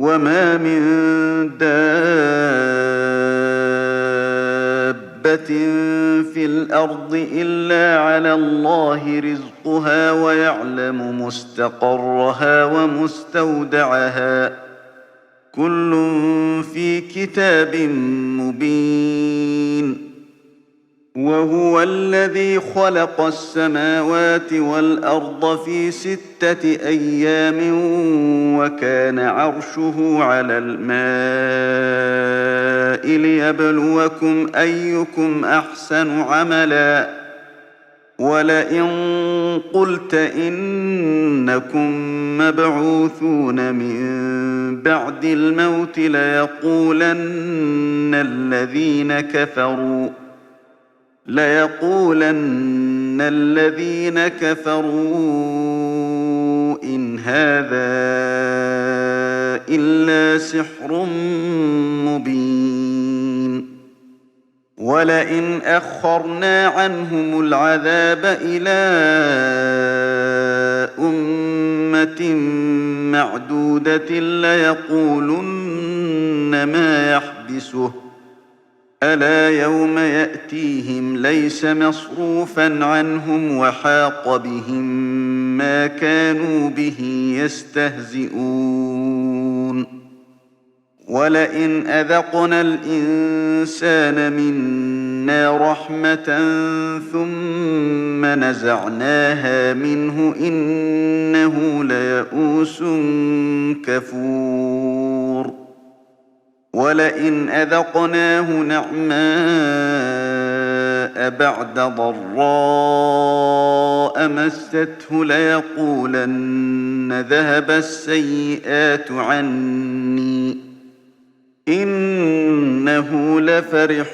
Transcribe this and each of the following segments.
وما من دابة في الأرض إلا على الله رزقها ويعلم مستقرها ومستودعها كل في كتاب مبين وهو الذي خلق السماوات والأرض في 6 أيام وكان عرشه على الماء ليبلوكم أيكم أحسن عملا ولئن قلت إنكم مبعوثون من بعد الموت ليقولن الذين كفروا إن هذا إلا سحر مبين ولئن أخرنا عنهم العذاب إلى أمة معدودة ليقولن ما يحبسه ألا يوم يأتيهم ليس مصروفا عنهم وحاق بهم ما كانوا به يستهزئون ولئن أذقنا الإنسان منا رحمة ثم نزعناها منه إنه ليئوس كفور ولئن أذقناه نعماء بعد ضراء مسته ليقولن ذهب السيئات عني إنه لفرح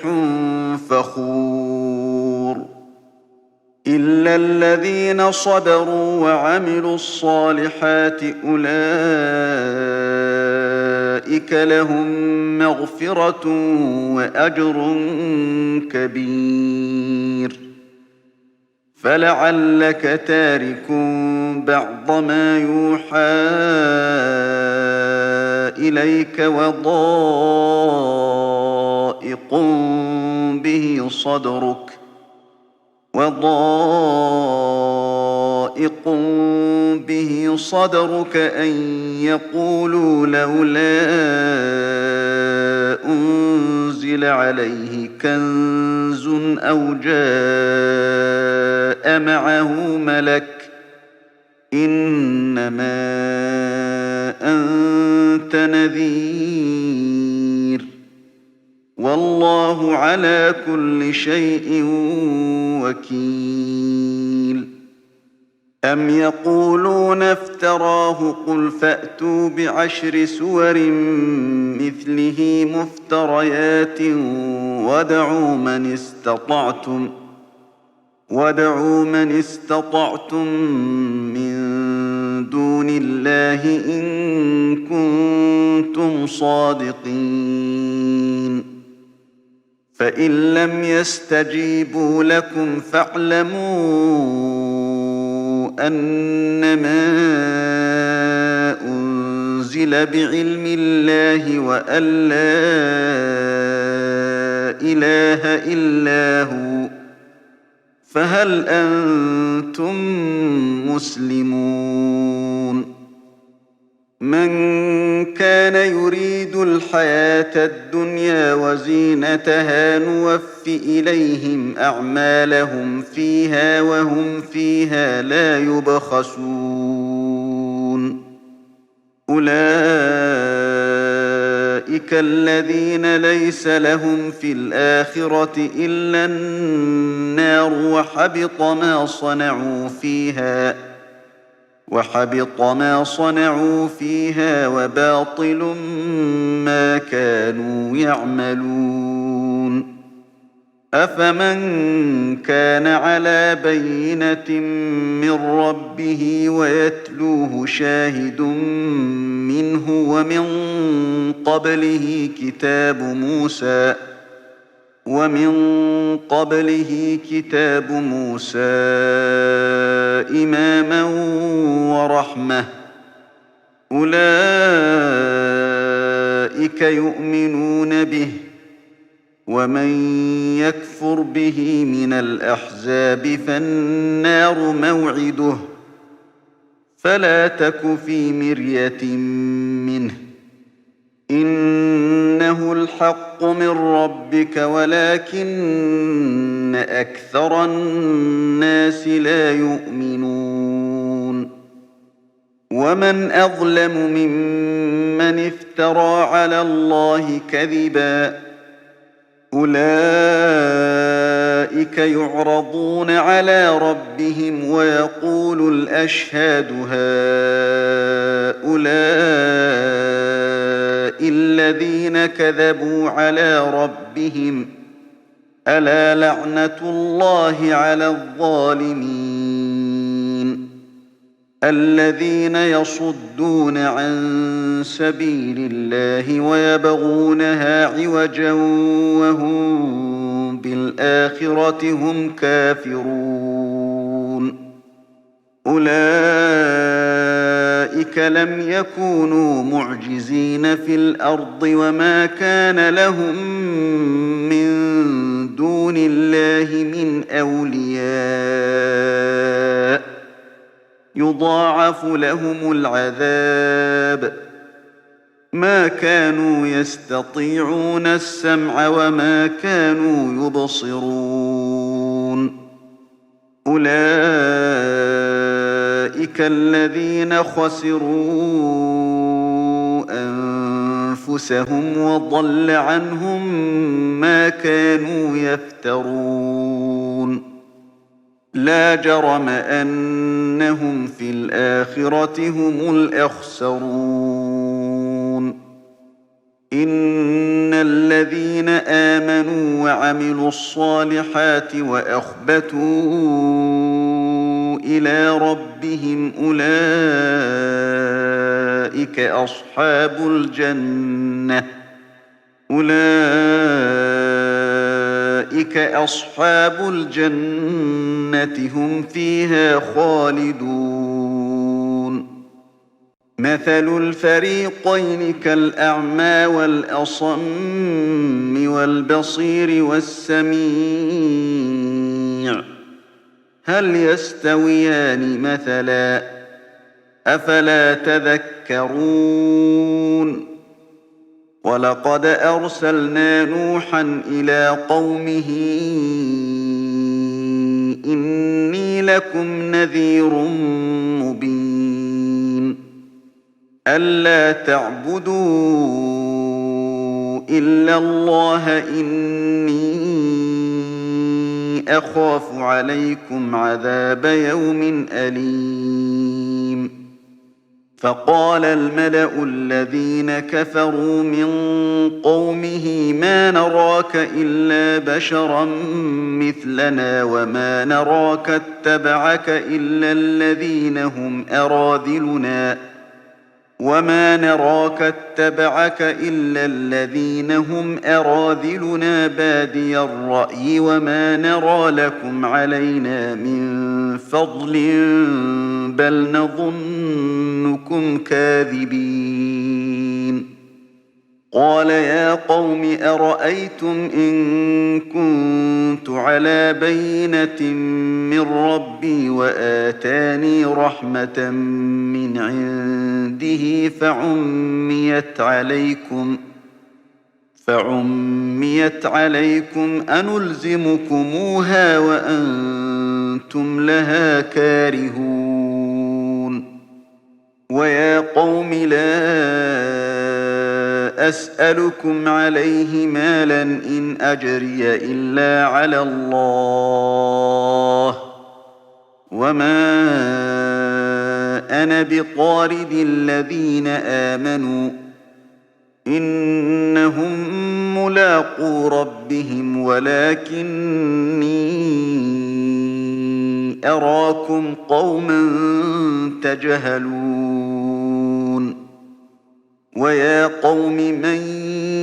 فخور إلا الذين صبروا وعملوا الصالحات أولئك لهم مغفرة وأجر كبير فلعلك تارك بعض ما يوحى إليك وضائق به صدرك أن يقولوا لولا أنزل عليه كنز أو جاء معه ملك إنما أنت نذير والله على كل شيء وكيل أم يقولون افتراه قل فأتوا بعشر سور مثله مفتريات وادعوا من استطعتم من دون الله إن كنتم صادقين فإن لم يستجيبوا لكم فاعلموا أنما أنزل بعلم الله وأن لا إله إلا هو فهل أنتم مسلمون من كان يريد الحياة الدنيا وزينتها نوف إليهم أعمالهم فيها وهم فيها لا يبخسون أولئك الذين ليس لهم في الآخرة إلا النار وحبط ما صنعوا فيها وباطل ما كانوا يعملون أفمن كان على بينة من ربه ويتلوه شاهد منه ومن قبله كتاب موسى إماما ورحمة أولئك يؤمنون به ومن يكفر به من الأحزاب فالنار موعده فلا تك في مرية منه إنه الحق من ربك ولكن أكثر الناس لا يؤمنون ومن أظلم ممن افترى على الله كذبا أولئك يعرضون على ربهم ويقول الأشهاد هؤلاء الذين كذبوا على ربهم ألا لعنة الله على الظالمين الذين يصدون عن سبيل الله ويبغونها عوجا وهم بالآخرة هم كافرون أولئك لم يكونوا معجزين في الأرض وما كان لهم من دون الله من أولياء يضاعف لهم العذاب ما كانوا يستطيعون السمع وما كانوا يبصرون أولئك الذين خسروا أنفسهم وضل عنهم ما كانوا يفترون لا جرم أنهم في الآخرة هم الأخسرون إن الذين آمنوا وعملوا الصالحات وأخبتوا إلى ربهم أولئك أصحاب الجنة هم فيها خالدون مثل الفريقين كالأعمى والأصم والبصير والسميع هل يستويان مثلا أفلا تذكرون ولقد أرسلنا نوحا إلى قومه إني لكم نذير مبين ألا تعبدوا إلا الله إني أخاف عليكم عذاب يوم أليم فقال الملأ الذين كفروا من قومه ما نراك إلا بشرا مثلنا وما نراك اتبعك إلا الذين هم أراذلنا بادي الرأي وما نرى لكم علينا من فضل بل نظنكم كاذبين قال يا قوم أرأيتم إن كنت على بينة من ربي وآتاني رحمة من عنده فعميت عليكم أنلزمكموها وأنتم لها كارهون ويا قوم لا أسألكم عليه مالا إن أجري إلا على الله وما أنا بطارد الذين آمنوا إنهم ملاقو ربهم ولكني أراكم قوما تجهلون ويا قوم من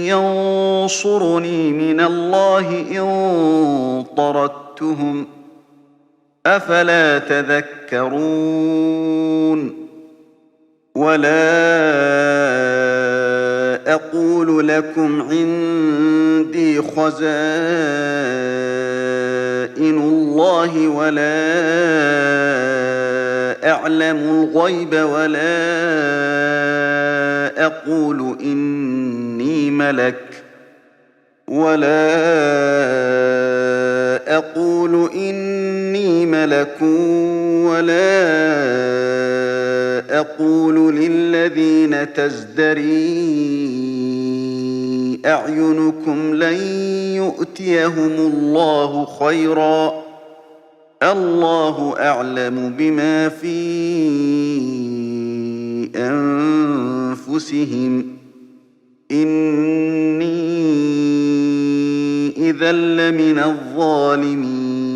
ينصرني من الله إن طردتهم أفلا تذكرون ولا أقول لكم عندي خزائن الله ولا أعلم الغيب أقول إني ملك ولا أقول للذين تزدري أعينكم لن يؤتيهم الله خيرا الله أعلم بما في أنفسهم إني إذا لمن الظالمين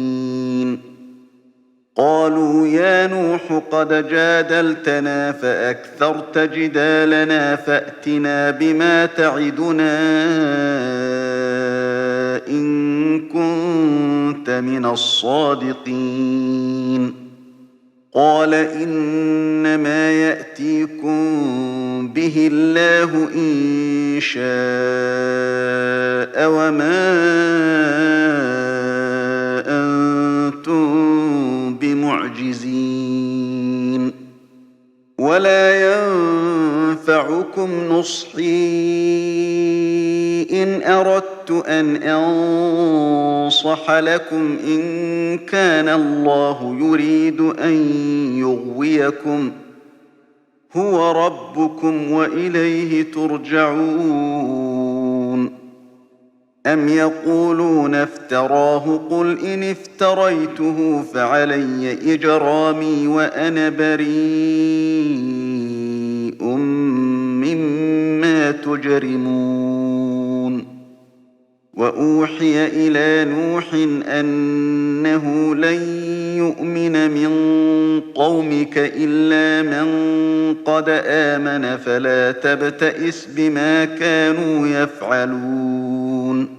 قالوا يا نوح قد جادلتنا فأكثرت جدالنا فأتنا بما تعدنا إن كنت من الصادقين قال إنما يأتيكم به الله إن شاء وما أنتم بمعجزين ولا ينفعكم نصحي إن أردت أن أنصح لكم إن كان الله يريد أن يغويكم هو ربكم وإليه ترجعون أم يقولون افتراه قل إن افتريته فعلي إجرامي وأنا بريء مما تجرمون وأوحي إلى نوح أنه لن يؤمن من قومك إلا من قد آمن فلا تبتئس بما كانوا يفعلون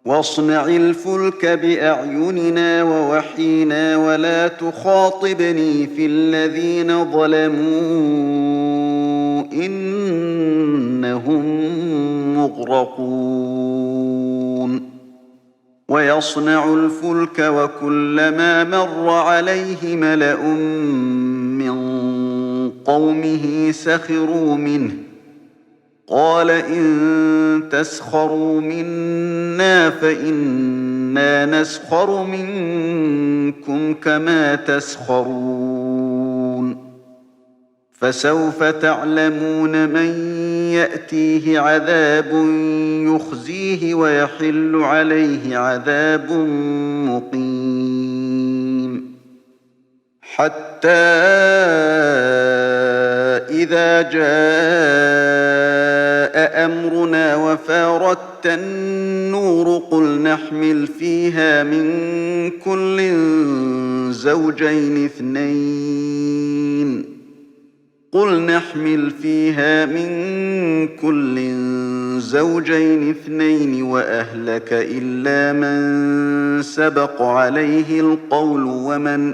واصنع الفلك بأعيننا ووحينا ولا تخاطبني في الذين ظلموا إنهم مغرقون ويصنع الفلك وكلما مر عليه ملأ من قومه سخروا منه قال إن تسخروا منا فإنا نسخر منكم كما تسخرون فسوف تعلمون من يأتيه عذاب يخزيه ويحل عليه عذاب مقيم حتى إذا جاء أمرنا وفارت النور قل نحمل فيها من كل زوجين اثنين وأهلك إلا من سبق عليه القول وما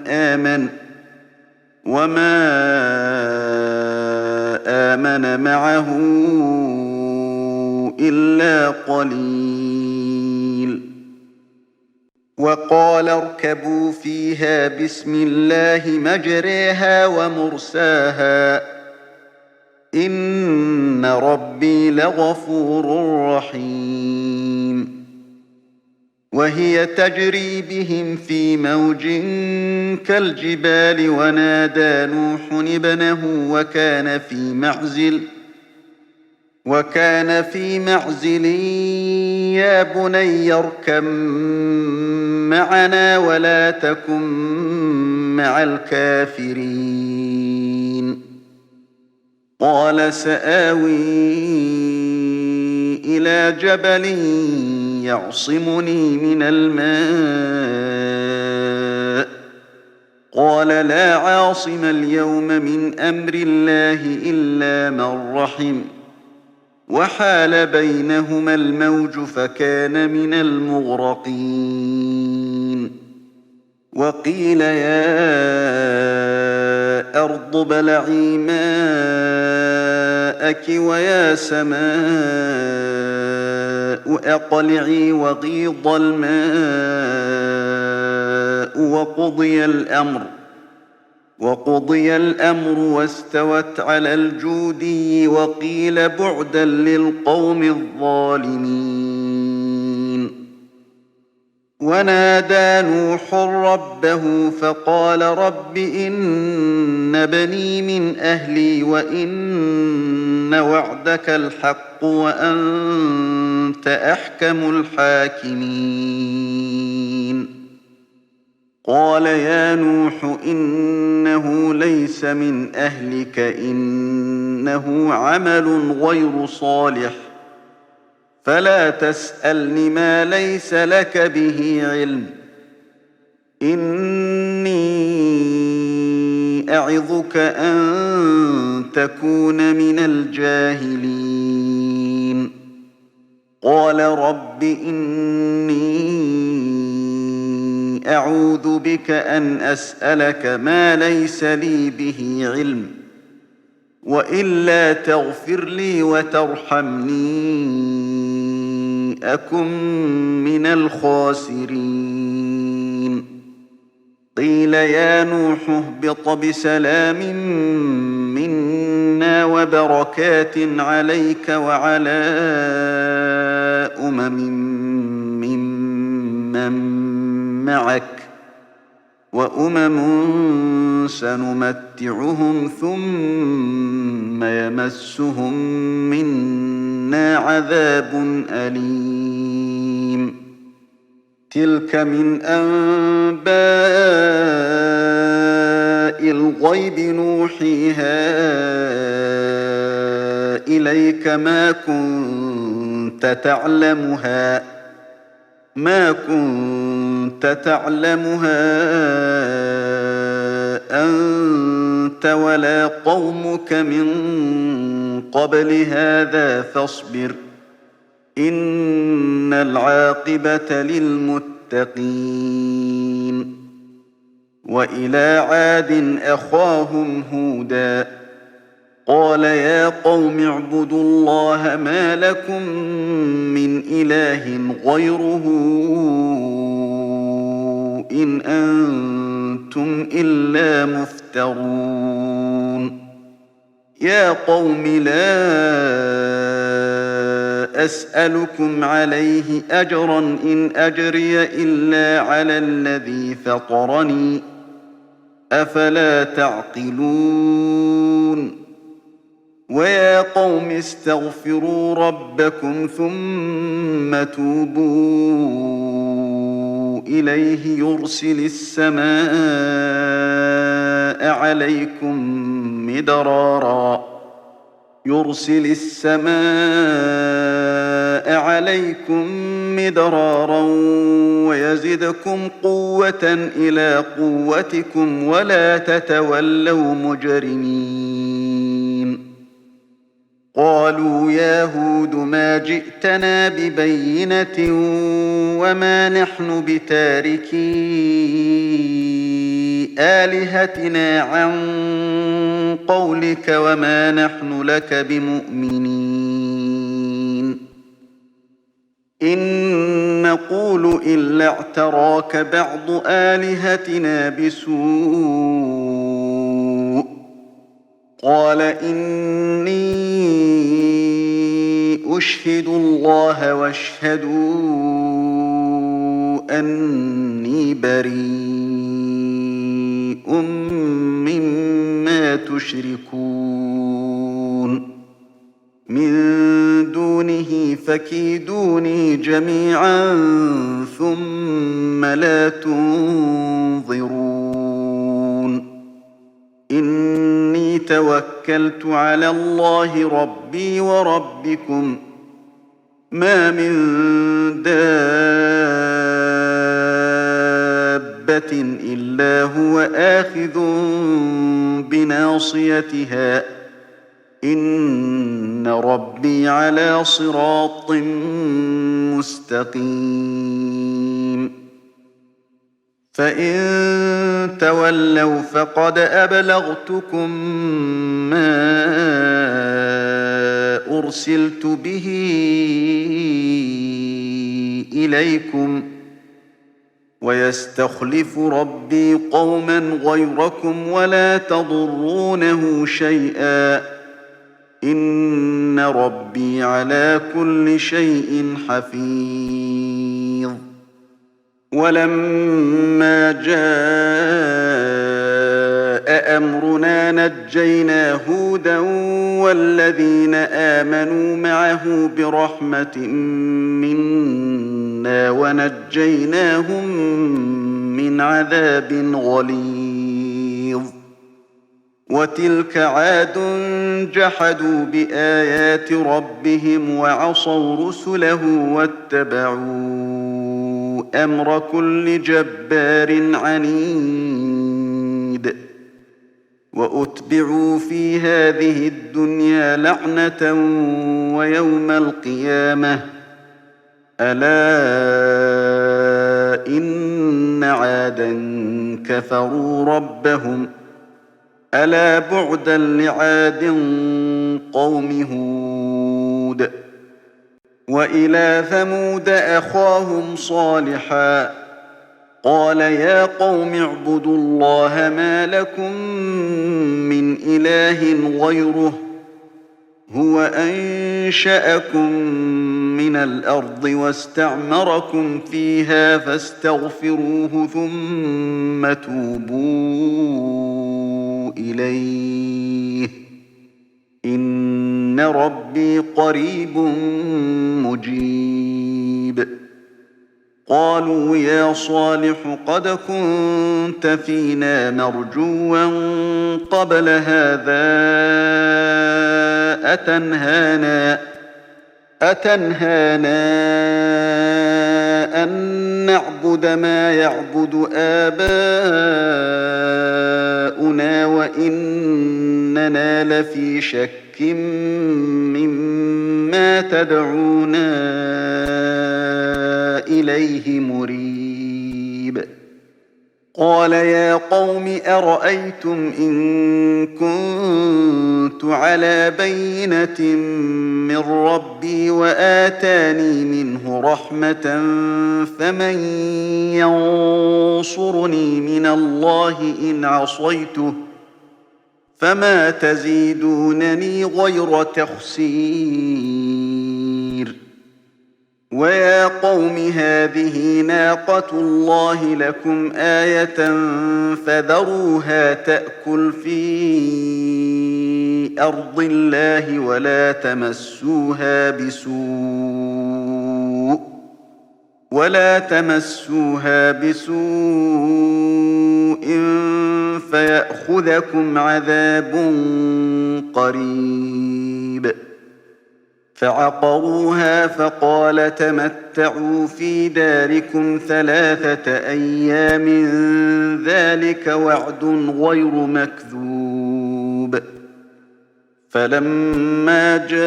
آمن معه إلا قليل وقال اركبوا فيها بسم الله مجريها ومرساها إن ربي لغفور رحيم وهي تجري بهم في موج كالجبال ونادى نوح ابنه وكان في معزل يا بني اركب معنا ولا تكن مع الكافرين قال سآوي إلى جبل يعصمني من الماء قال لا عاصم اليوم من أمر الله إلا من رحم وحال بينهما الموج فكان من المغرقين وقيل يا أرض ابلعي ماءك ويا سماء أقلعي وغيض الماء وقضي الأمر واستوت على الجودي وقيل بعدا للقوم الظالمين. ونادى نوح ربه فقال رب إن بني من أهلي وإن وعدك الحق وأنت أحكم الحاكمين. قال يا نوح إنه ليس من أهلك إنه عمل غير صالح فلا تسألني ما ليس لك به علم إني أعظك أن تكون من الجاهلين. قال رب إني أعوذ بك أن أسألك ما ليس لي به علم وإلا تغفر لي وترحمني أكن من الخاسرين. قيل يا نوح اهبط بسلام منا وبركات عليك وعلى ممن معك وأمم سنمتعهم ثم يمسهم منا عذاب أليم. تلك من أنباء الغيب نوحيها إليك ما كنت تعلمها أنت ولا قومك من قبل هذا فاصبر إن العاقبة للمتقين. وإلى عاد أخاهم هودا قال يا قوم اعبدوا الله ما لكم من إله غيره إن أنتم إلا مفترون. يا قوم لا أسألكم عليه أجرا إن أجري إلا على الذي فطرني أفلا تعقلون. ويا قوم استغفروا ربكم ثم توبوا إليه يرسل السماء عليكم مدرارا ويزدكم قوة إلى قوتكم ولا تتولوا مجرمين. قالوا يا هود ما جئتنا ببينة وما نحن بتاركي آلهتنا عن قولك وما نحن لك بمؤمنين إن نقول إلا اعتراك بعض آلهتنا بسوء قال إني أشهد الله واشهدوا أني بريء مما تشركون من دونه فكيدوني جميعا ثم لا تنظرون. إني توكلت على الله ربي وربكم ما من دابة إلا هو آخذ بناصيتها إن ربي على صراط مستقيم. فإن تولوا فقد أبلغتكم ما أرسلت به إليكم ويستخلف ربي قوما غيركم ولا تضرونه شيئا إن ربي على كل شيء حفيظ. ولما جاء أمرنا نجينا هودا والذين آمنوا معه برحمة منا ونجيناهم من عذاب غليظ. وتلك عاد جحدوا بآيات ربهم وعصوا رسله واتبعوا أمر كل جبار عنيد. وأتبعوا في هذه الدنيا لعنة ويوم القيامة ألا إن عادا كفروا ربهم ألا بعدا لعاد قوم هود. وإلى ثمود أخاهم صالحا قال يا قوم اعبدوا الله ما لكم من إله غيره هو أنشأكم من الأرض واستعمركم فيها فاستغفروه ثم توبوا إليه إن ربي قريب مجيب. قالوا يا صالح قد كنت فينا مرجوا قبل هذا أتنهانا أن نعبد ما يعبد آباؤنا وإننا لفي شك مما تدعونا إليه مريب. قال يا قوم أرأيتم إن كنت على بينة من ربي وآتاني منه رحمة فمن ينصرني من الله إن عصيته فما تزيدونني غير تخسير. ويا قوم هذه ناقة الله لكم آية فذروها تأكل في أرض الله ولا تمسوها بسوء فيأخذكم عذاب قريب. فعقروها فقال تمتعوا في داركم 3 أيام ذلك وعد غير مكذوب. فلما جاء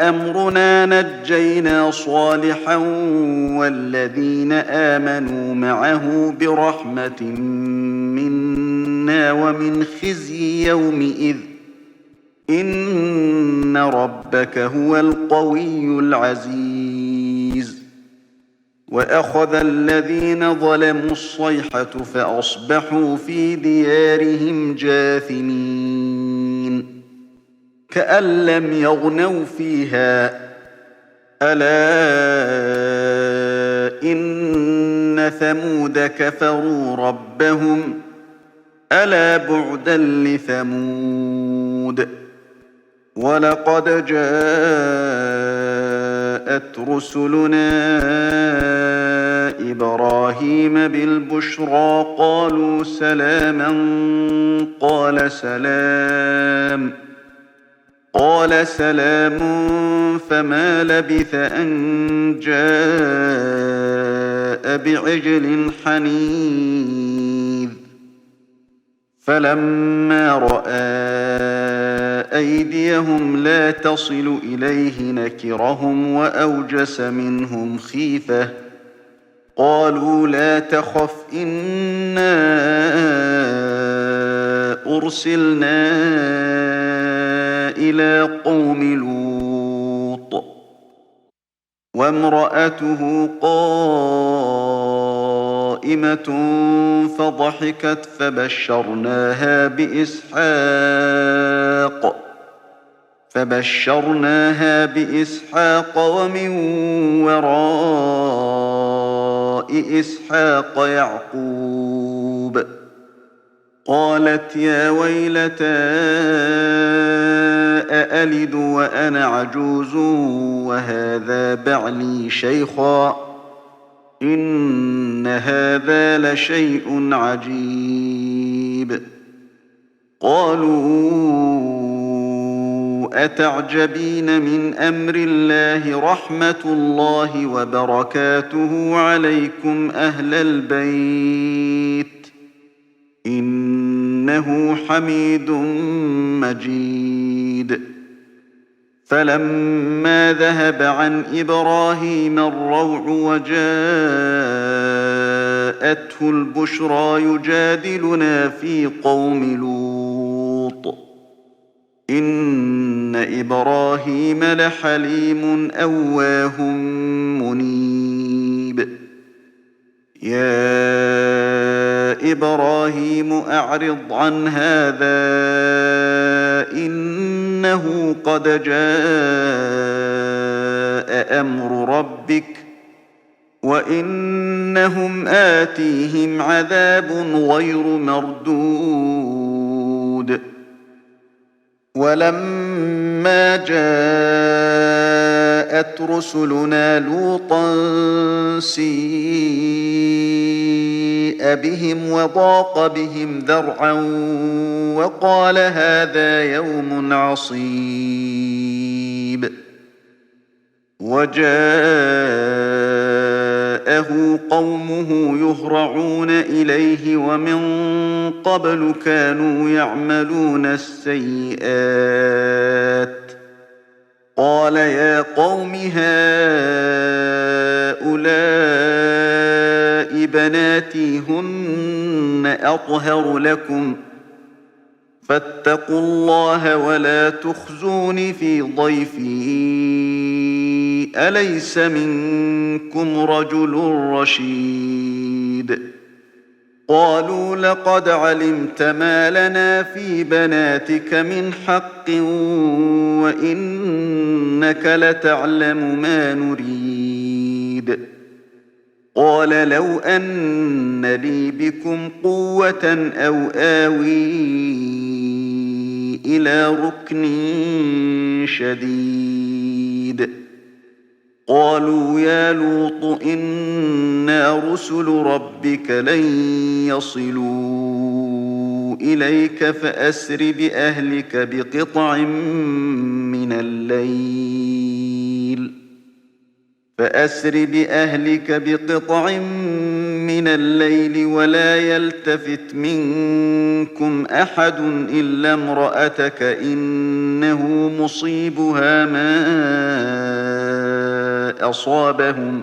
أمرنا نجينا صالحا والذين آمنوا معه برحمة منا ومن خزي يومئذ إن ربك هو القوي العزيز. وأخذ الذين ظلموا الصيحة فأصبحوا في ديارهم جاثمين كأن لم يغنوا فيها ألا إن ثمود كفروا ربهم ألا بعدا لثمود. ولقد جاءت رسلنا إبراهيم بالبشرى قالوا سلاما قال سلام فما لبث أن جاء بعجل حنيذ. فلما رأى أيديهم لا تصل إليه نكرهم وأوجس منهم خيفة قالوا لا تخف إنا أرسلنا إلى قوم لوط وامرأته قائمة فضحكت فبشرناها بإسحاق ومن وراء إسحاق يعقوب قالت يا ويلتى أألد وأنا عجوز وهذا بعلي شيخا إن هذا لشيء عجيب قالوا أتعجبين من أمر الله رحمة الله وبركاته عليكم أهل البيت إنه حميد مجيد فلما ذهب عن إبراهيم الروع وجاءته البشرى يجادلنا في قوم لوط إن إبراهيم لحليم أواه منيب يا إبراهيم أعرض عن هذا إنه قد جاء أمر ربك وإنهم آتيهم عذاب غير مردود ولما جاءت رسلنا لوطا سيء بهم وضاق بهم ذرعا وقال هذا يوم عصيب وجاءه قومه يهرعون إليه ومن قبل كانوا يعملون السيئات قال يا قوم هؤلاء بناتي هن أطهر لكم فاتقوا الله ولا تخزون في ضيفي أليس منكم رجل رشيد قالوا لقد علمت ما لنا في بناتك من حق وإنك لتعلم ما نريد قال لو أن لي بكم قوة أو آوي إلى ركن شديد قالوا يا لوط إنا رسل ربك لن يصلوا إليك فأسر بأهلك بقطع من الليل ولا يلتفت منكم أحد إلا امرأتك إنه مصيبها ما أصابهم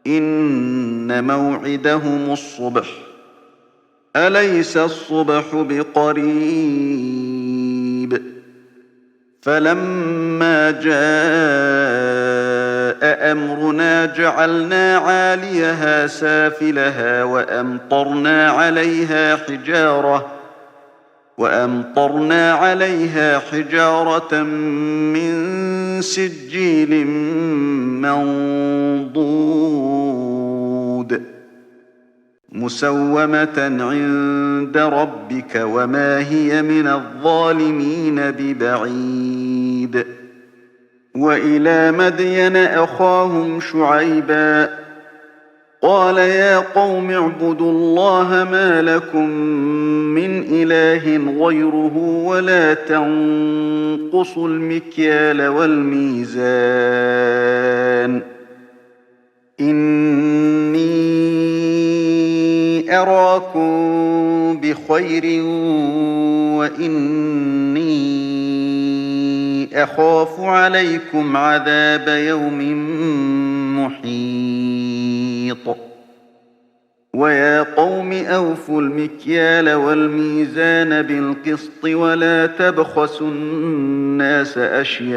إن موعدهم الصبح أليس الصبح بقريب فلما جاء أمرنا جعلنا عاليها سافلها وأمطرنا عليها حجارة من سجيل منضود مسومة عند ربك وما هي من الظالمين ببعيد وإلى مدين أخاهم شعيبا قال يا قوم اعبدوا الله ما لكم من إله غيره ولا تنقصوا المكيال والميزان إني أراكم بخير وإني أخاف عليكم عذاب يوم محيط محيط ويا قوم أوفوا المكيال والميزان بالقسط ولا تبخسوا الناس أشياءهم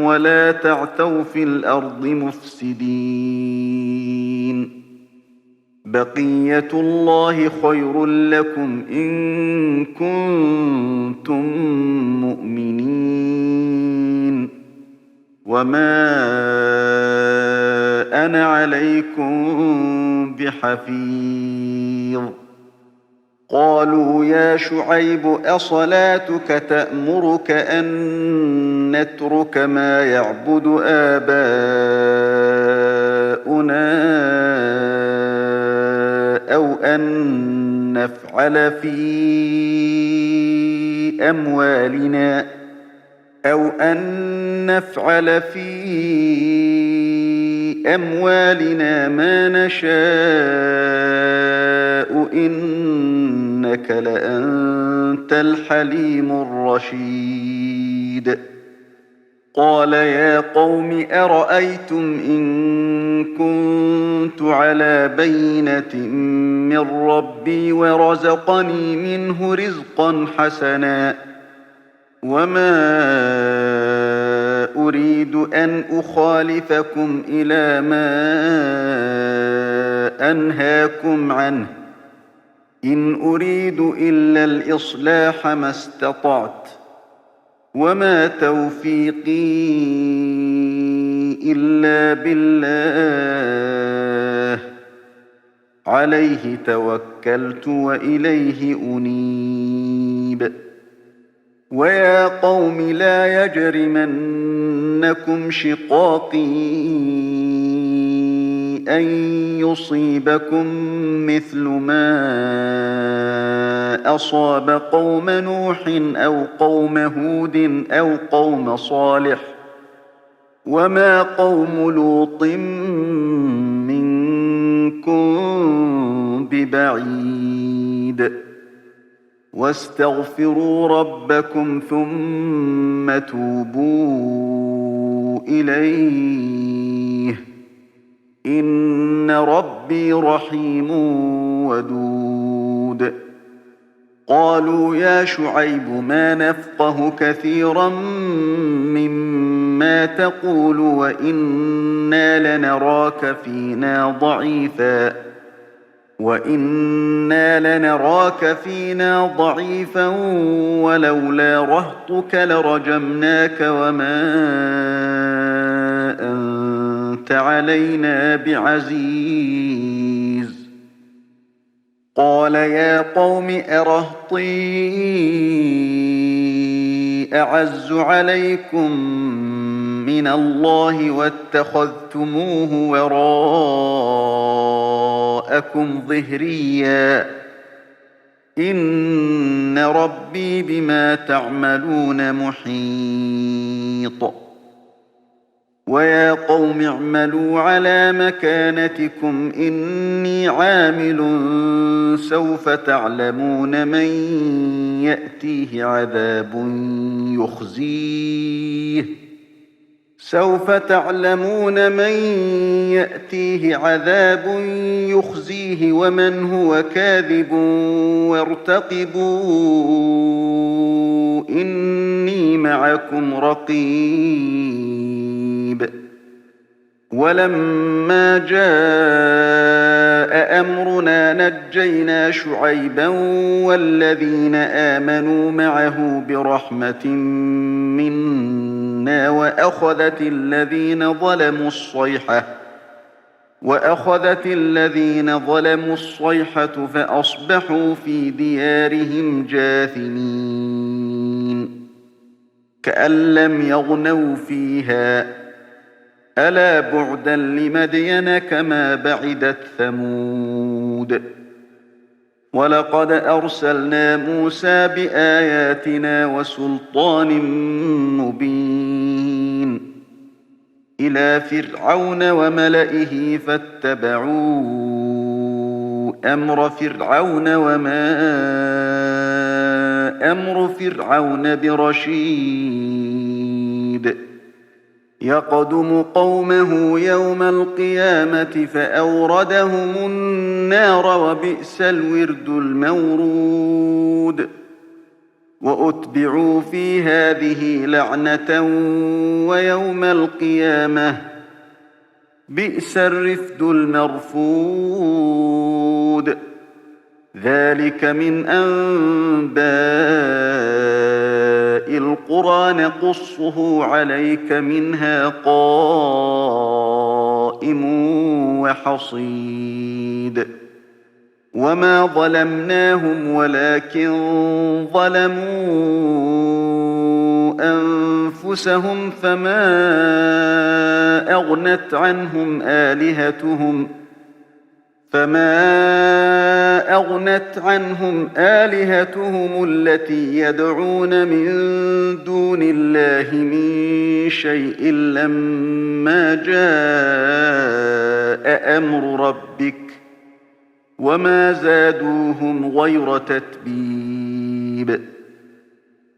ولا تعثوا في الأرض مفسدين بقية الله خير لكم إن كنتم مؤمنين وما أنا عليكم بحفيظ قالوا يا شعيب أصلاتك تأمرك أن نترك ما يعبد آباؤنا أو أن نفعل في أموالنا ما نشاء إنك لأنت الحليم الرشيد قال يا قوم أرأيتم إن كنت على بينة من ربي ورزقني منه رزقا حسنا وما أريد أن أخالفكم إلى ما أنهاكم عنه إن أريد إلا الإصلاح ما استطعت وما توفيقي إلا بالله عليه توكلت وإليه أنيب ويا قوم لا يجرمنكم شقاقي أن يصيبكم مثل ما أصاب قوم نوح أو قوم هود أو قوم صالح وما قوم لوط منكم ببعيد واستغفروا ربكم ثم توبوا إليه إن ربي رحيم ودود قالوا يا شعيب ما نفقه كثيرا مما تقول وإنا لنراك فينا ضعيفا ولولا رهطك لرجمناك وما أنت علينا بعزيز قال يا قوم أرهطي أعز عليكم من الله واتخذتموه وراءكم ظهريا إن ربي بما تعملون محيط ويا قوم اعملوا على مكانتكم إني عامل سوف تعلمون من يأتيه عذاب يخزيه ومن هو كاذب وارتقبوا إني معكم رقيب ولما جاء أمرنا نجينا شعيبا والذين آمنوا معه برحمة منا وأخذت الذين ظلموا الصيحة فأصبحوا في ديارهم جاثمين كأن لم يغنوا فيها ألا بعدا لمدين كما بعدت ثمود ولقد أرسلنا موسى بآياتنا وسلطان مبين إلى فرعون وملئه فاتبعوا أمر فرعون وما أمر فرعون برشيد يقدم قومه يوم القيامة فأوردهم النار وبئس الورد المورود وأتبعوا في هذه لعنة ويوم القيامة بئس الرفد المرفود ذلك من أنباء القرى نقصه عليك منها قائم وحصيد وما ظلمناهم ولكن ظلموا أنفسهم فما أغنت عنهم آلهتهم التي يدعون من دون الله من شيء لما جاء أمر ربك وما زادوهم غير تتبيب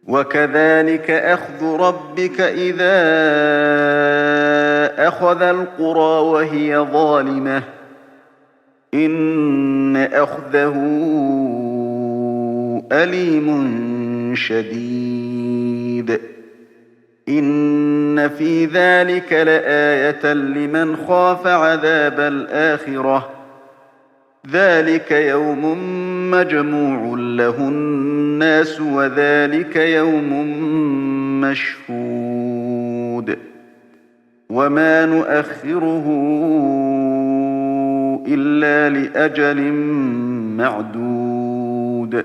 وكذلك أخذ ربك إذا أخذ القرى وهي ظالمة إن أخذه أليم شديد إن في ذلك لآية لمن خاف عذاب الآخرة ذلك يوم مجموع له الناس وذلك يوم مشهود وما نؤخره إلا لأجل معدود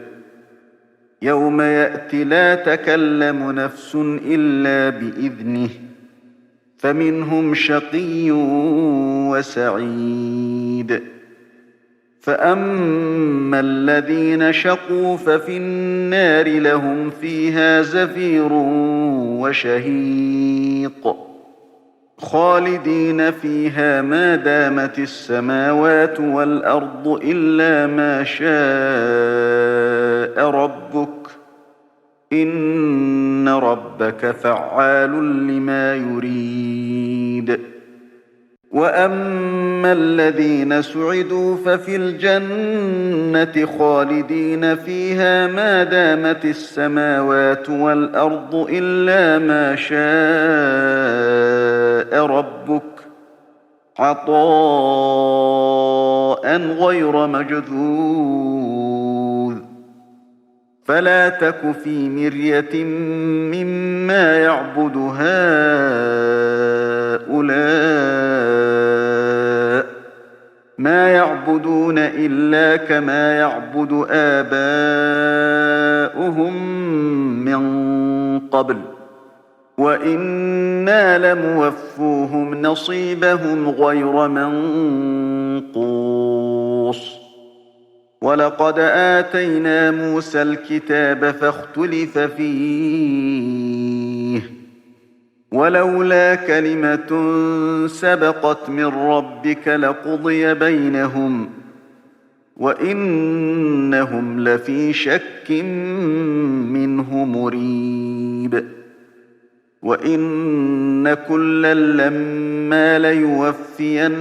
يوم يأتي لا تكلم نفس إلا بإذنه فمنهم شقي وسعيد فأما الذين شقوا ففي النار لهم فيها زفير وشهيق خالدين فيها ما دامت السماوات والأرض إلا ما شاء ربك إن ربك فعال لما يريد وأما الذين سعدوا ففي الجنة خالدين فيها ما دامت السماوات والأرض إلا ما شاء ربك عطاء غير مجذوذ فلا تك في مرية مما يعبد هؤلاء ما يعبدون إلا كما يعبد آباؤهم من قبل وإنا لموفوهم نصيبهم غير منقوص ولقد آتينا موسى الكتاب فاختلف فيه ولولا كلمة سبقت من ربك لقضي بينهم وإنهم لفي شك منه مريب وإن كلا لما ليوفينهم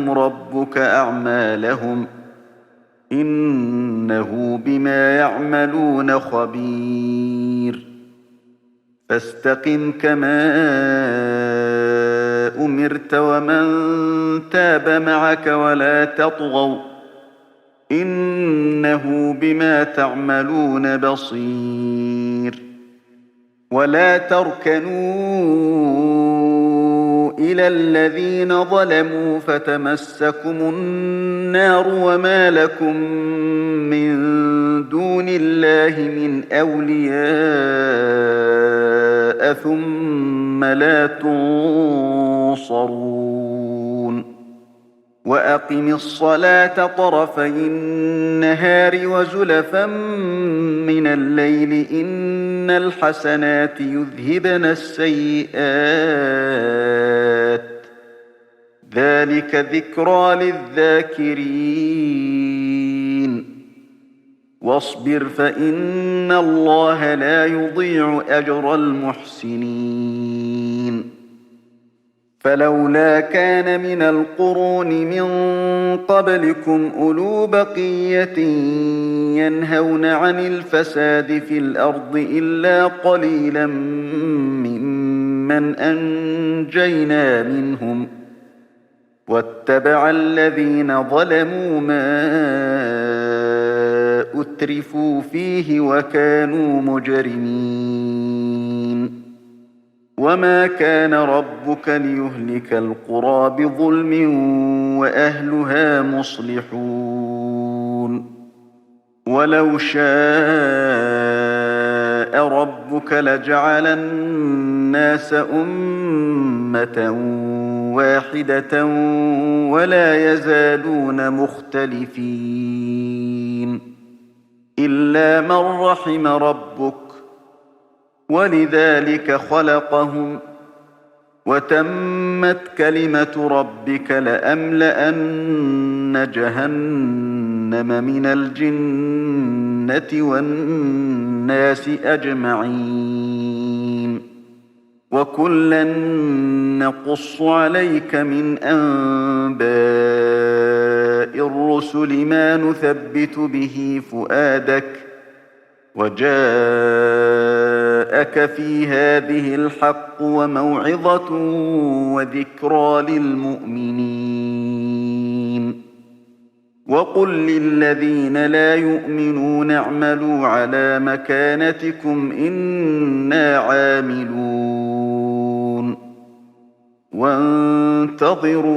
ربك أعمالهم إنه بما يعملون خبير فاستقم كما أمرت ومن تاب معك ولا تطغوا إنه بما تعملون بصير ولا تركنوا إلى الذين ظلموا فتمسكم النار وما لكم من دون الله من أولياء ثم لا تنصرون وأقم الصلاة طرفي النهار وزلفا من الليل إن الحسنات يذهبن السيئات ذلك ذكرى للذاكرين واصبر فإن الله لا يضيع أجر المحسنين فلولا كان من القرون من قبلكم أولو بقية ينهون عن الفساد في الأرض إلا قليلا ممن أنجينا منهم واتبع الذين ظلموا ما أترفوا فيه وكانوا مجرمين وما كان ربك ليهلك القرى بظلم وأهلها مصلحون ولو شاء ربك لجعل الناس أمة واحدة ولا يزالون مختلفين إلا من رحم ربك ولذلك خلقهم وتمت كلمة ربك لأملأن جهنم من الجنة والناس أجمعين وكلا نقص عليك من أنباء الرسل ما نثبت به فؤادك وجاءك في هذه الحق وموعظة وذكرى للمؤمنين وقل للذين لا يؤمنون اعملوا على مكانتكم إنا عاملون وانتظروا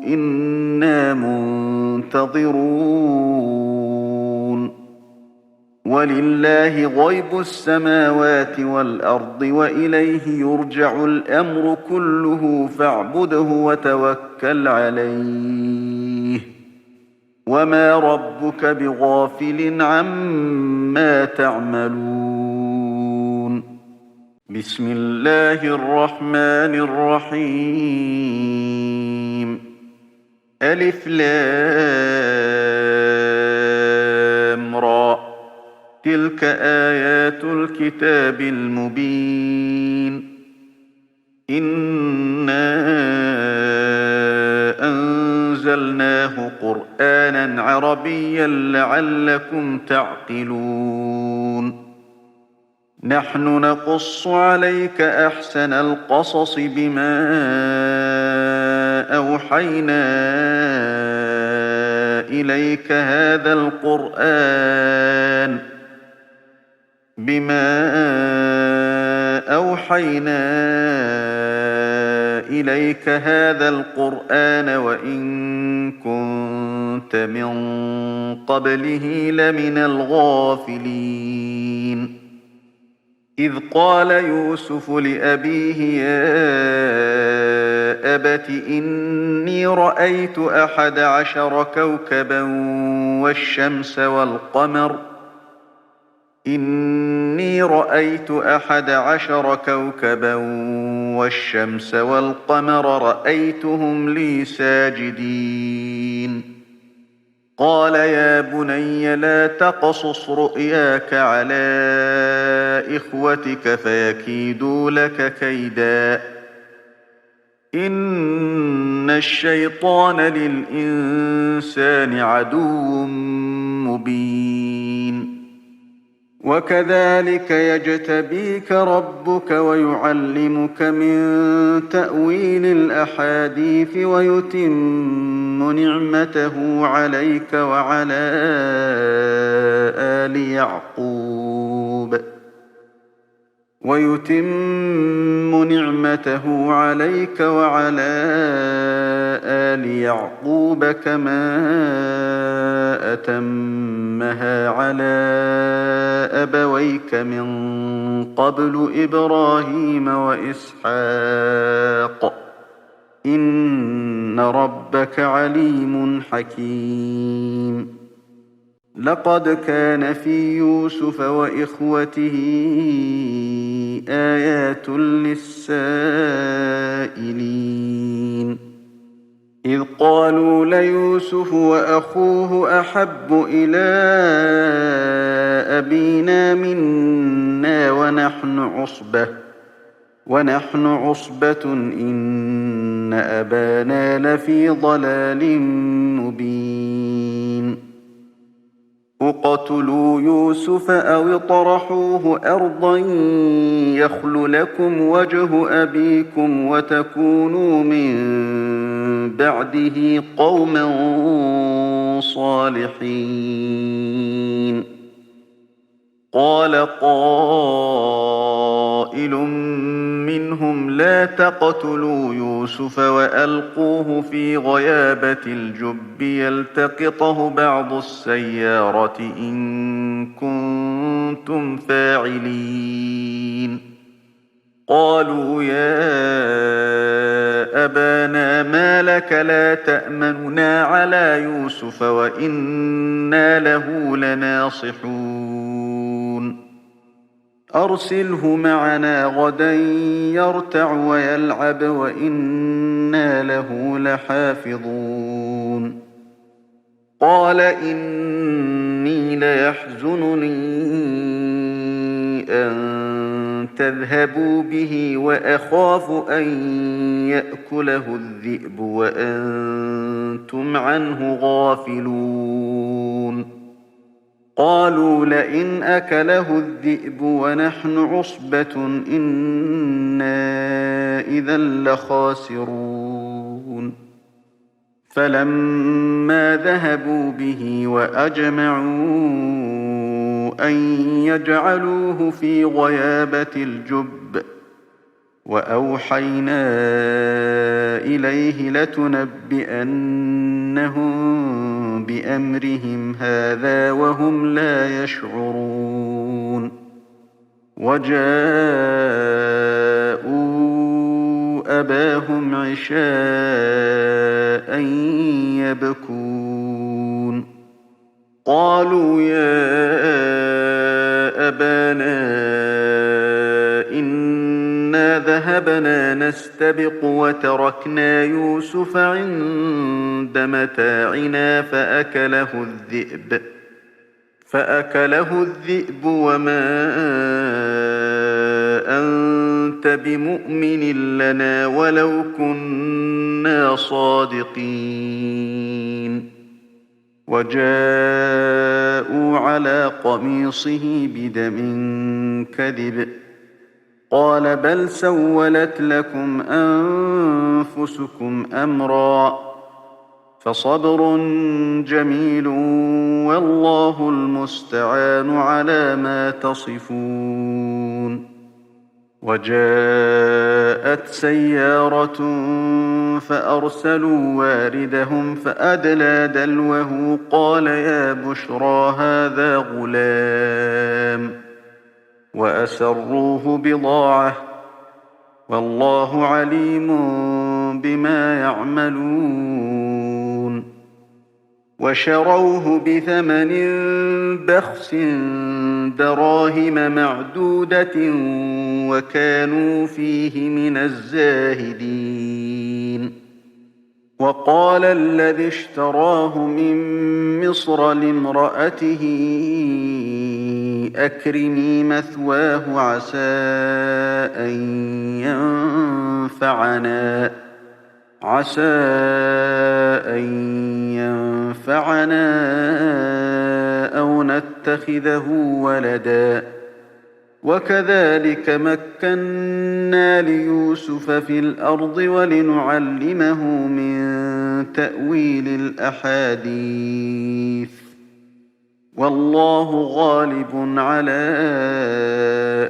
إنا منتظرون ولله غيب السماوات والأرض وإليه يرجع الأمر كله فاعبده وتوكل عليه وما ربك بغافل عما تعملون بسم الله الرحمن الرحيم ألف لام را تلك آيات الكتاب المبين إنا أنزلناه قرآنا عربيا لعلكم تعقلون نحن نقص عليك أحسن القصص بما أوحينا إليك هذا القرآن وإن كنت من قبله لمن الغافلين إذ قال يوسف لأبيه يا أبت إني رأيت 11 كوكبا والشمس والقمر رأيتهم لي ساجدين قال يا بني لا تقصص رؤياك على إخوتك فيكيدوا لك كيدا إن الشيطان للإنسان عدو مبين وكذلك يجتبيك ربك ويعلمك من تأويل الأحاديث ويتم نعمته عليك وعلى آل يعقوب كما أتمها على أبويك من قبل إبراهيم وإسحاق إن ربك عليم حكيم لقد كان في يوسف وإخوته آيات للسائلين إذ قالوا ليوسف وأخوه أحب إلى أبينا منا ونحن عصبة ونحن عصبة إن أبانا لفي ضلال مبين اقتلوا يوسف أو اطرحوه أرضا يخل لكم وجه أبيكم وتكونوا من بعده قوما صالحين قال قائل منهم لا تقتلوا يوسف وألقوه في غيابة الجب يلتقطه بعض السيارة إن كنتم فاعلين قالوا يا أبانا ما لك لا تأمننا على يوسف وإنا له لناصحون أرسله معنا غدا يرتع ويلعب وإنا له لحافظون قال إني ليحزنني أن تذهبوا به وأخاف أن يأكله الذئب وأنتم عنه غافلون قالوا لئن أكله الذئب ونحن عصبة إنا إذا لخاسرون فلما ذهبوا به وأجمعوا أن يجعلوه في غيابة الجب وأوحينا إليه لتنبئنهم بأمرهم هذا وهم لا يشعرون وجاءوا أباهم عشاء يبكون قالوا يا أبانا إنا ذهبنا نستبق وتركنا يوسف عند متاعنا فأكله الذئب وما أنت بمؤمن لنا ولو كنا صادقين وجاءوا على قميصه بدم كذب قال بل سولت لكم أنفسكم أمرا فصبر جميل والله المستعان على ما تصفون وجاءت سيارة فأرسلوا واردهم فأدلى دلوه قال يا بشرى هذا غلام وأسروه بضاعة والله عليم بما يعملون وشروه بثمن بخس دراهم معدودة وكانوا فيه من الزاهدين وقال الذي اشتراه من مصر لامرأته أكرمي مثواه عسى أن ينفعنا أو نتخذه ولدا وكذلك مكنا ليوسف في الأرض ولنعلمه من تأويل الأحاديث والله غالب على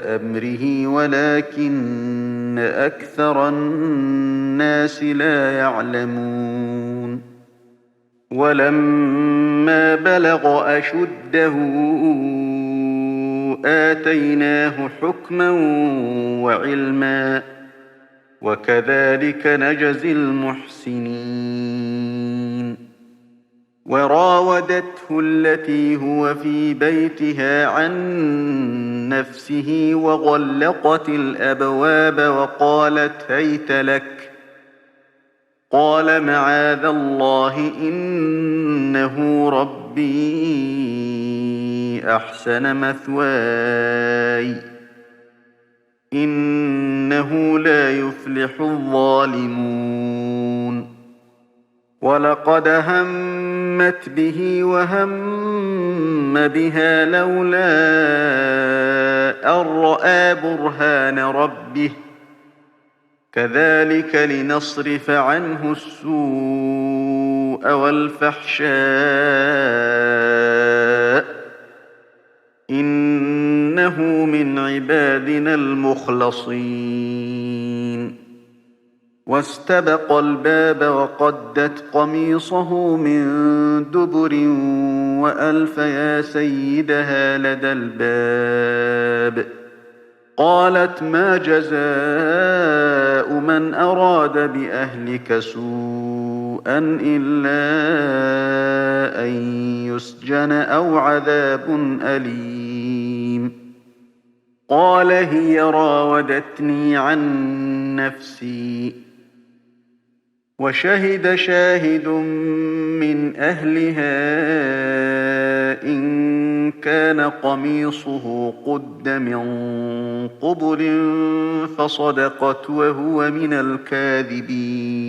أمره ولكن أكثر الناس لا يعلمون ولما بلغ أشده آتيناه حكما وعلما وكذلك نجزي المحسنين وراودته التي هو في بيتها عن نفسه وغلقت الأبواب وقالت هيت لك قال معاذ الله إنه ربي أحسن مثواي إنه إنه لا يفلح الظالمون ولقد همت به وهم بها لولا أن رأى برهان ربه كذلك لنصرف عنه السوء والفحشاء إنه من عبادنا المخلصين واستبق الباب وقدت قميصه من دبر وألف يا سيدها لدى الباب قالت ما جزاء من أراد بأهلك سوءا إلا أن يسجن أو عذاب أليم قال هي راودتني عن نفسي وشهد شاهد من أهلها إن كان قميصه قد من قبل فصدقت وهو من الكاذبين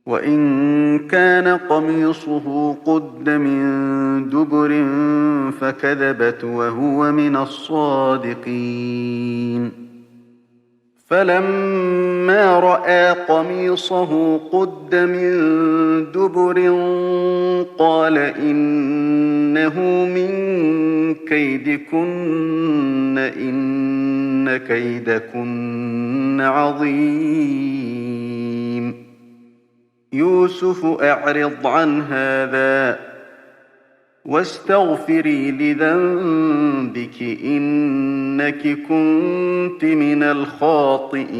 وإن كان قميصه قد من دبر فكذبت وهو من الصادقين فلما رأى قميصه قد من دبر قال إنه من كيدكن إن كيدكن عظيم يوسف أعرض عن هذا واستغفري لذنبك إنك كنت من الخاطئين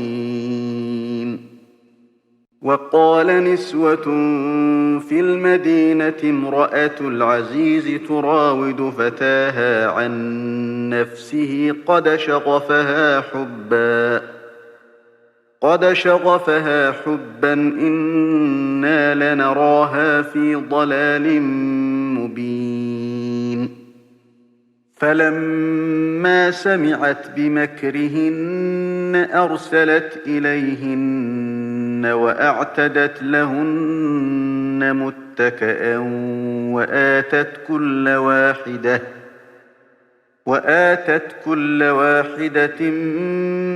وقال نسوة في المدينة امرأة العزيز تراود فتاها عن نفسه قد شغفها حبا إنا لنراها في ضلال مبين فلما سمعت بمكرهن أرسلت إليهن وأعتدت لهن متكئا وآتت كل واحدة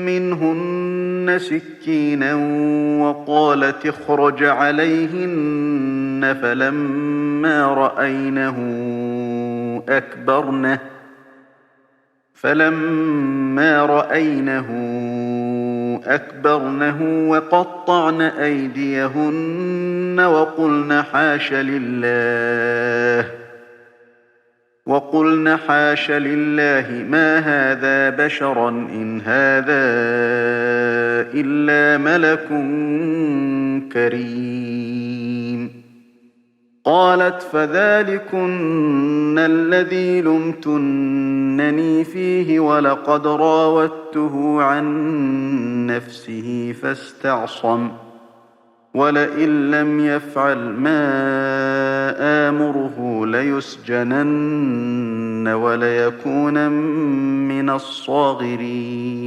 منهن سكينا وقالت اخرج عليهن فلما رأينه أكبرنه وقطعن أيديهن وقلن حاش لله ما هذا بشرا إن هذا إلا ملك كريم قالت فذلكن الذي لمتنني فيه ولقد راودته عن نفسه فاستعصم ولئن لم يفعل ما آمره ليسجنن وليكونن من الصاغرين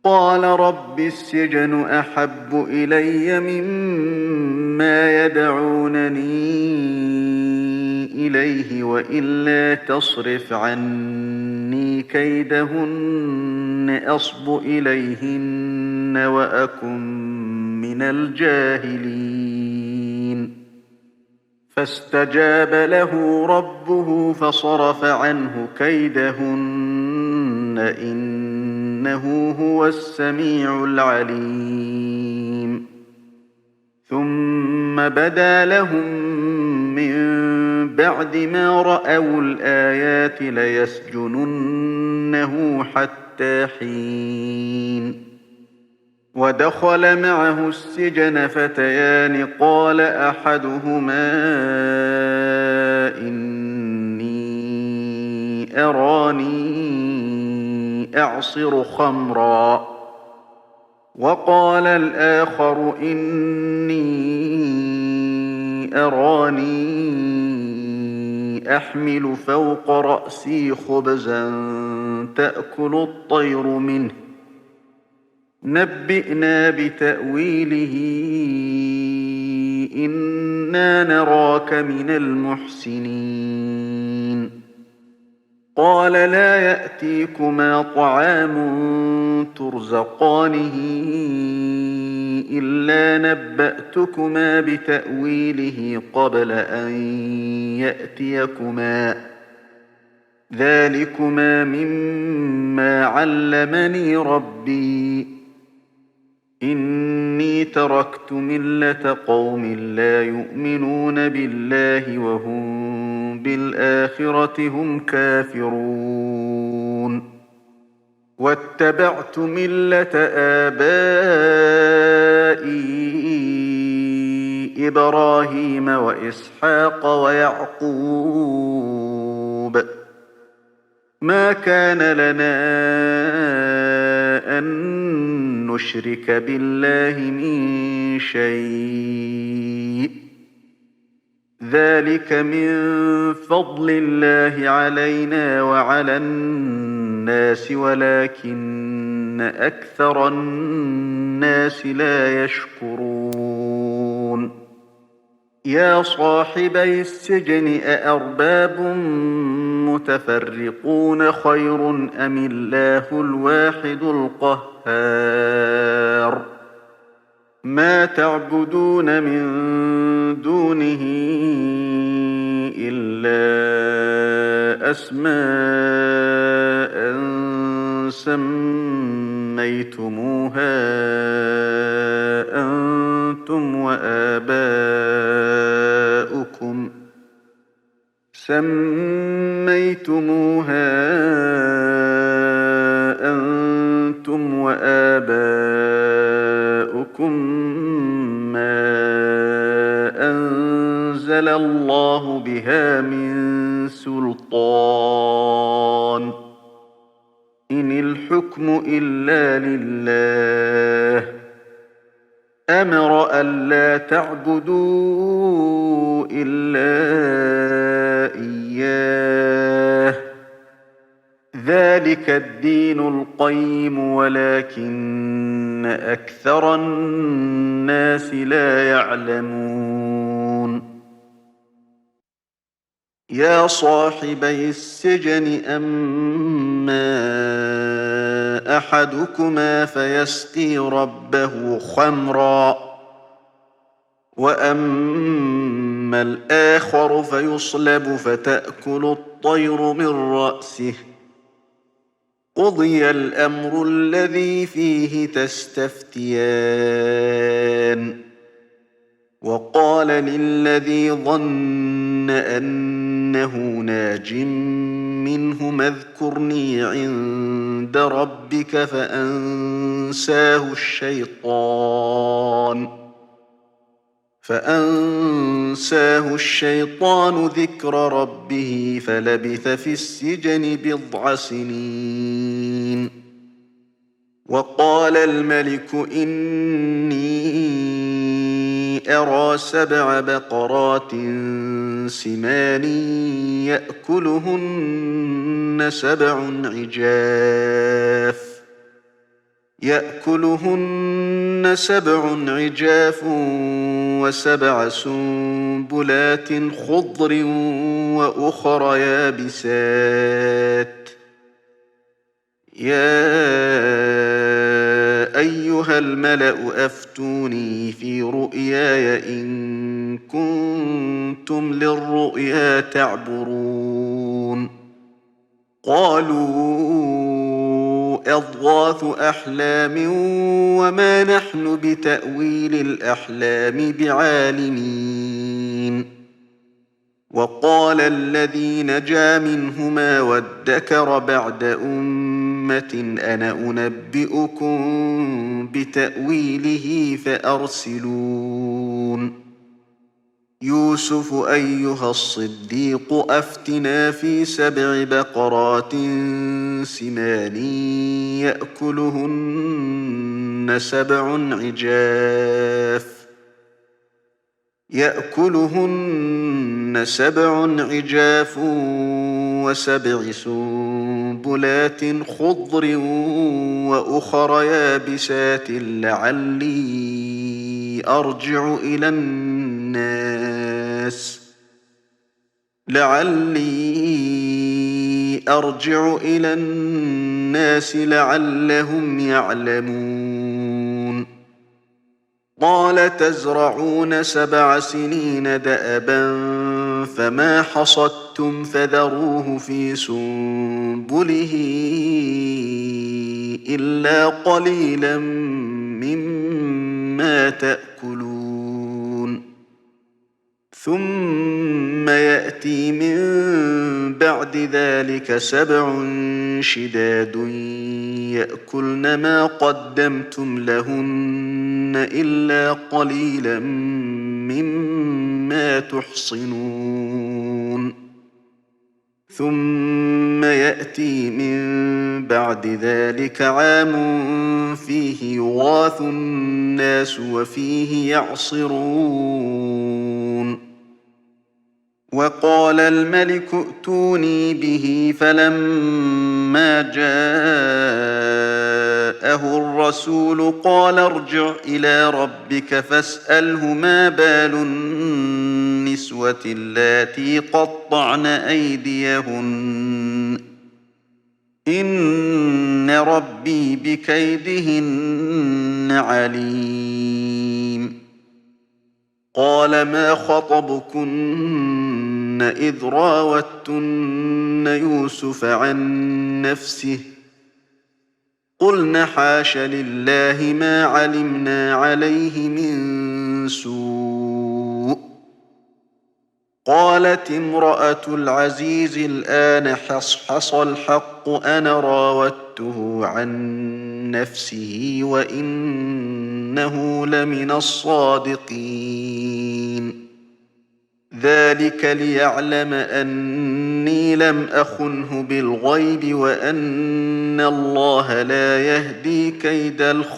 قال رب السجن أحب إلي مما يدعونني إليه وإلا تصرف عني كيدهن أصب إليهن وأكن من الجاهلين فاستجاب له ربه فصرف عنه كيدهن إنه هو السميع العليم ثم بدا لهم من بعد ما رأوا الآيات ليسجننه حتى حين ودخل معه السجن فتيان قال أحدهما إني أراني أعصر خمرا وقال الآخر إني أراني أحمل فوق رأسي خبزا تأكل الطير منه نبئنا بتأويله إنا نراك من المحسنين قال لا يأتيكما طعام ترزقانه إلا نبأتكما بتأويله قبل أن يأتيكما ذلكما مما علمني ربي إني تركت ملة قوم لا يؤمنون بالله وهم بالآخرة هم كافرون واتبعت ملة آبائي إبراهيم وإسحاق ويعقوب ما كان لنا أن نشرك بالله من شيء ذلك من فضل الله علينا وعلى الناس ولكن أكثر الناس لا يشكرون يا صاحبي السجن أأرباب متفرقون خير أم الله الواحد القهار ما تعبدون من دونه إلا أسماء سميتموها أنتم وآباؤكم ما أنزل الله بها من سلطان إن الحكم إلا لله أمر ألا تعبدوا إلا إياه ذلك الدين القيم ولكن أكثر الناس لا يعلمون يا صاحبي السجن أما أحدكما فيسقي ربه خمرا وأما الآخر فيصلب فتأكل الطير من رأسه قضي الأمر الذي فيه تستفتيان وقال للذي ظن أنه ناج منهم اذكرني عند ربك فأنساه الشيطان ذكر ربه فلبث في السجن بضع سنين وقال الملك إني أرى 7 بقرات سمان يأكلهن 7 عجاف و7 سنبلات خضر وأخر يابسات يا أيها الملأ أفتوني في رؤياي إن كنتم للرؤيا تعبرون قالوا أضغاث أحلام وما نحن بتأويل الأحلام بعالمين وقال الذي نجا منهما وادكر بعد أمة أنا أنبئكم بتأويله فأرسلون يوسف أيها الصديق أفتنا في 7 بقرات سمان يأكلهن 7 سبع عجاف وسبع سنبلات خضر وأخر يابسات لعلي أرجع إلى الناس لعلهم يعلمون قال تزرعون 7 سنين دأبا فما حصدتم فذروه في سنبله إلا قليلا مما تأكلون ثم يأتي من بعد ذلك 7 شداد يأكلن ما قدمتم لهن إلا قليلا مما تحصنون ثم يأتي من بعد ذلك عام فيه يغاث الناس وفيه يعصرون وقال الملك ائتوني به فلما جاءه الرسول قال ارجع إلى ربك فاسأله ما بال النسوة اللاتي قطعن أيديهن إن ربي بكيدهن عليم قال ما خطبكن إذ راوتن يوسف عن نفسه قلن حاش لله ما علمنا عليه من سوء قالت امرأة العزيز الآن حصحص الحق أنا راودته عن نفسه وإنه لمن الصادقين ذلك ليعلم أني لم أخنه بالغيب وأن الله لا يهدي كيد الخائنين